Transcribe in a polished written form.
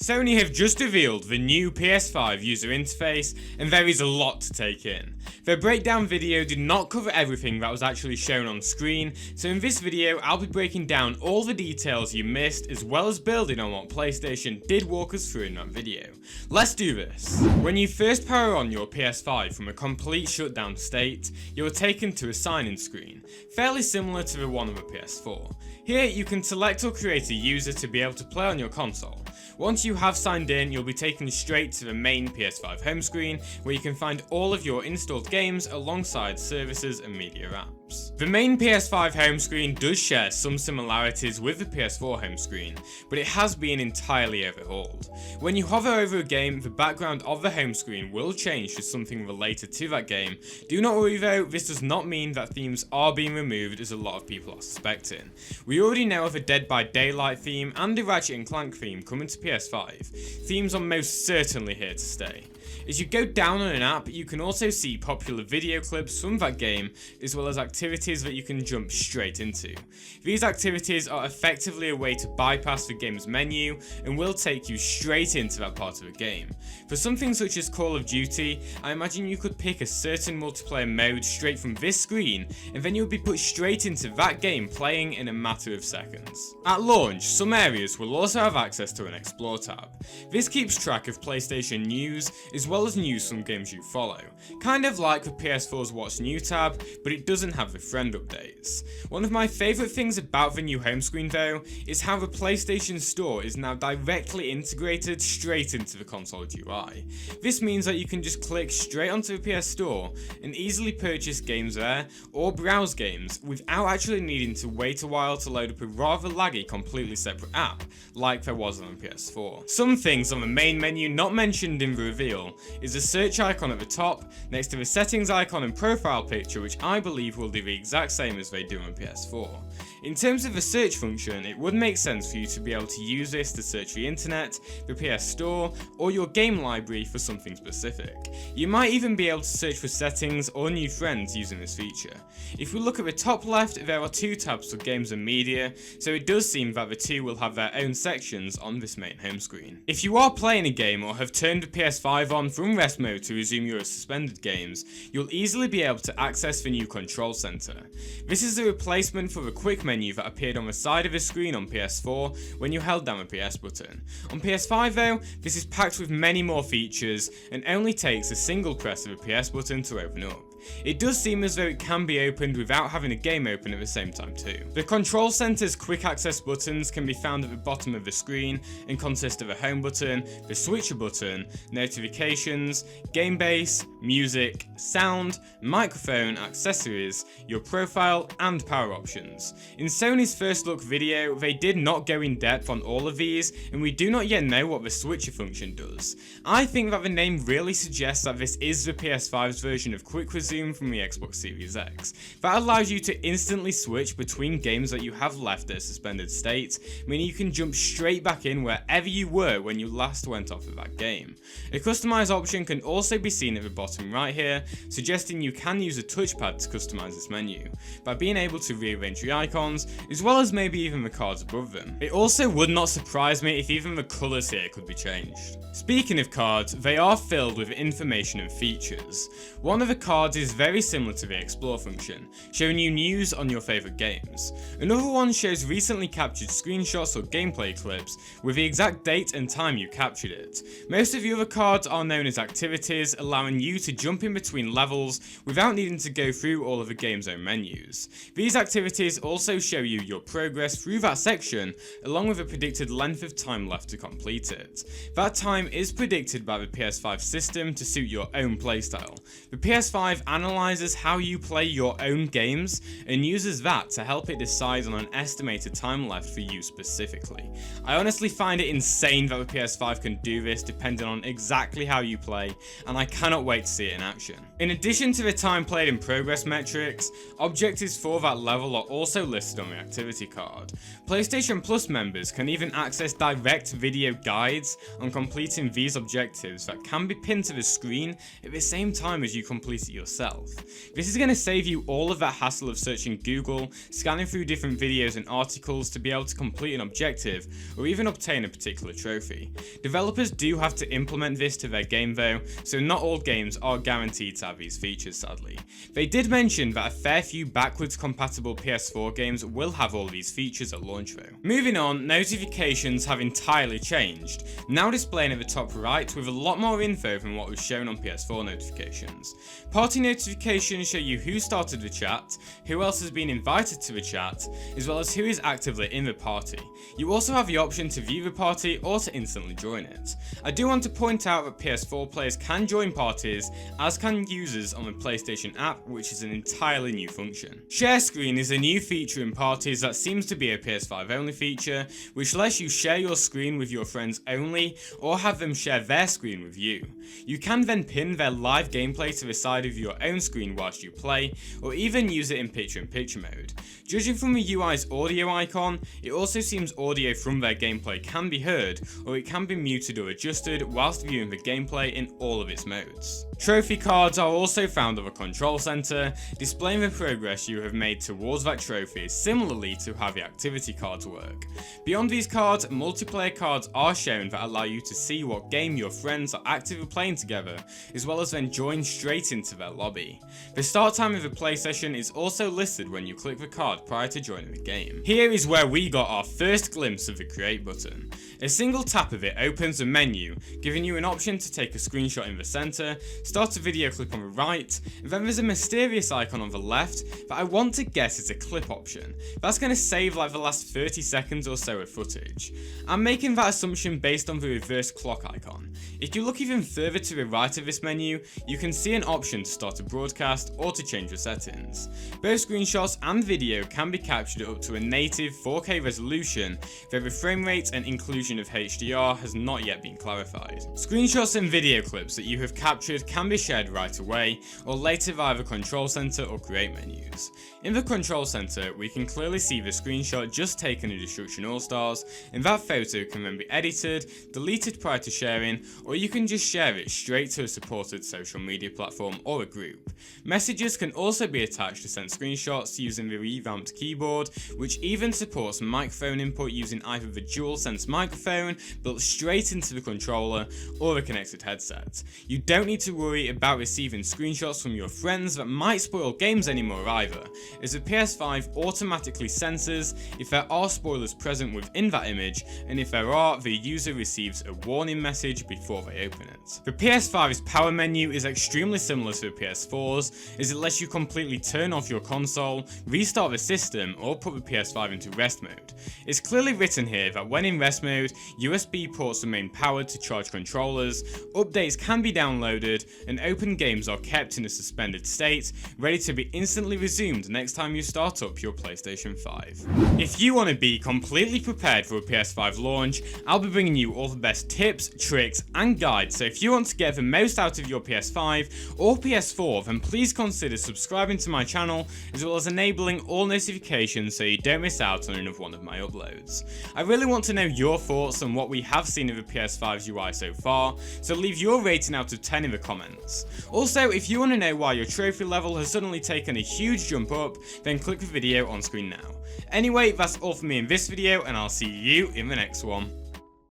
Sony have just revealed the new PS5 user interface, and there is a lot to take in. Their breakdown video did not cover everything that was actually shown on screen, so in this video I'll be breaking down all the details you missed as well as building on what PlayStation did walk us through in that video. Let's do this. When you first power on your PS5 from a complete shutdown state, you're taken to a sign-in screen, fairly similar to the one of a PS4. Here you can select or create a user to be able to play on your console. Once you have signed in, you'll be taken straight to the main PS5 home screen, where you can find all of your installed games alongside services and media apps. The main PS5 home screen does share some similarities with the PS4 home screen, but it has been entirely overhauled. When you hover over a game, the background of the home screen will change to something related to that game. Do not worry though, this does not mean that themes are being removed as a lot of people are suspecting. We already know of a Dead by Daylight theme and a Ratchet & Clank theme coming to PS5. Themes are most certainly here to stay. As you go down on an app, you can also see popular video clips from that game, as well as activities that you can jump straight into. These activities are effectively a way to bypass the game's menu and will take you straight into that part of the game. For something such as Call of Duty, I imagine you could pick a certain multiplayer mode straight from this screen, and then you'll be put straight into that game playing in a matter of seconds. At launch, some areas will also have access to an Explore tab. This keeps track of PlayStation news, as well as news from games you follow. Kind of like the PS4's What's New tab, but it doesn't have the friend updates. One of my favourite things about the new home screen though, is how the PlayStation Store is now directly integrated straight into the console UI. This means that you can just click straight onto the PS Store and easily purchase games there, or browse games, without actually needing to wait a while to load up a rather laggy completely separate app, like there was on the PS4. Some things on the main menu not mentioned in the reveal is a search icon at the top, next to the settings icon and profile picture, which I believe will do the exact same as they do on PS4. In terms of the search function, it would make sense for you to be able to use this to search the internet, the PS Store, or your game library for something specific. You might even be able to search for settings or new friends using this feature. If we look at the top left, there are two tabs for games and media, so it does seem that the two will have their own sections on this main home screen. If you are playing a game or have turned the PS5 on from rest mode to resume your suspended games, you'll easily be able to access the new Control Centre. This is a replacement for the quick menu that appeared on the side of the screen on PS4 when you held down the PS button. On PS5 though, this is packed with many more features and only takes a single press of the PS button to open up. It does seem as though it can be opened without having a game open at the same time too. The Control Centre's quick access buttons can be found at the bottom of the screen and consist of a home button, the switcher button, notifications, game base, music, sound, microphone, accessories, your profile and power options. In Sony's first look video, they did not go in depth on all of these, and we do not yet know what the switcher function does. I think that the name really suggests that this is the PS5's version of Quick Resume from the Xbox Series X. That allows you to instantly switch between games that you have left at a suspended state, meaning you can jump straight back in wherever you were when you last went off of that game. A Customise option can also be seen at the bottom right here, suggesting you can use a touchpad to customise this menu, by being able to rearrange the icons, as well as maybe even the cards above them. It also would not surprise me if even the colours here could be changed. Speaking of cards, they are filled with information and features. One of the cards is very similar to the Explore function, showing you news on your favourite games. Another one shows recently captured screenshots or gameplay clips with the exact date and time you captured it. Most of the other cards are known as activities, allowing you to jump in between levels without needing to go through all of the game's own menus. These activities also show you your progress through that section, along with a predicted length of time left to complete it. That time is predicted by the PS5 system to suit your own playstyle. The PS5 analyzes how you play your own games and uses that to help it decide on an estimated time left for you specifically. I honestly find it insane that the PS5 can do this depending on exactly how you play, and I cannot wait to see it in action. In addition to the time played and progress metrics, objectives for that level are also listed on the activity card. PlayStation Plus members can even access direct video guides on completing these objectives that can be pinned to the screen at the same time as you complete it yourself. yourself. This is going to save you all of that hassle of searching Google, scanning through different videos and articles to be able to complete an objective or even obtain a particular trophy. Developers do have to implement this to their game though, so not all games are guaranteed to have these features sadly. They did mention that a fair few backwards compatible PS4 games will have all these features at launch though. Moving on, notifications have entirely changed, now displaying at the top right with a lot more info than what was shown on PS4 notifications. Party notifications show you who started the chat, who else has been invited to the chat, as well as who is actively in the party. You also have the option to view the party or to instantly join it. I do want to point out that PS4 players can join parties, as can users on the PlayStation app, which is an entirely new function. Share Screen is a new feature in parties that seems to be a PS5 only feature, which lets you share your screen with your friends only, or have them share their screen with you. You can then pin their live gameplay to the side of your own screen whilst you play, or even use it in picture-in-picture mode. Judging from the UI's audio icon, it also seems audio from their gameplay can be heard, or it can be muted or adjusted whilst viewing the gameplay in all of its modes. Trophy cards are also found on the Control Centre, displaying the progress you have made towards that trophy similarly to how the activity cards work. Beyond these cards, multiplayer cards are shown that allow you to see what game your friends are actively playing together, as well as then join straight into their lobby. The start time of the play session is also listed when you click the card prior to joining the game. Here is where we got our first glimpse of the create button. A single tap of it opens a menu, giving you an option to take a screenshot in the centre, start a video clip on the right, and then there's a mysterious icon on the left that I want to guess is a clip option. That's going to save like the last 30 seconds or so of footage. I'm making that assumption based on the reverse clock icon. If you look even further to the right of this menu, you can see an option to start a broadcast or to change the settings. Both screenshots and video can be captured up to a native 4K resolution, though the frame rate and inclusion of HDR has not yet been clarified. Screenshots and video clips that you have captured can be shared right away, or later via the Control Centre or Create menus. In the Control Centre, we can clearly see the screenshot just taken in Destruction All-Stars, and that photo can then be edited, deleted prior to sharing, or you can just share it straight to a supported social media platform or a group. Messages can also be attached to send screenshots using the revamped keyboard, which even supports microphone input using either the DualSense microphone built straight into the controller or a connected headset. You don't need to worry about receiving screenshots from your friends that might spoil games anymore either, as the PS5 automatically censors if there are spoilers present within that image, and if there are, the user receives a warning message before they open it. The PS5's power menu is extremely similar to the PS4's, as it lets you completely turn off your console, restart the system, or put the PS5 into rest mode. It's clearly written here that when in rest mode, USB ports remain powered to charge controllers, updates can be downloaded, and open games are kept in a suspended state, ready to be instantly resumed next time you start up your PlayStation 5. If you want to be completely prepared for a PS5 launch, I'll be bringing you all the best tips, tricks, and guides, so if you want to get the most out of your PS5 or PS4, then please consider subscribing to my channel, as well as enabling all notifications so you don't miss out on another one of my uploads. I really want to know your thoughts on what we have seen of the PS5's UI so far, so leave your rating out of 10 in the comments. Also, if you want to know why your trophy level has suddenly taken a huge jump up, then click the video on screen now. Anyway, that's all for me in this video, and I'll see you in the next one.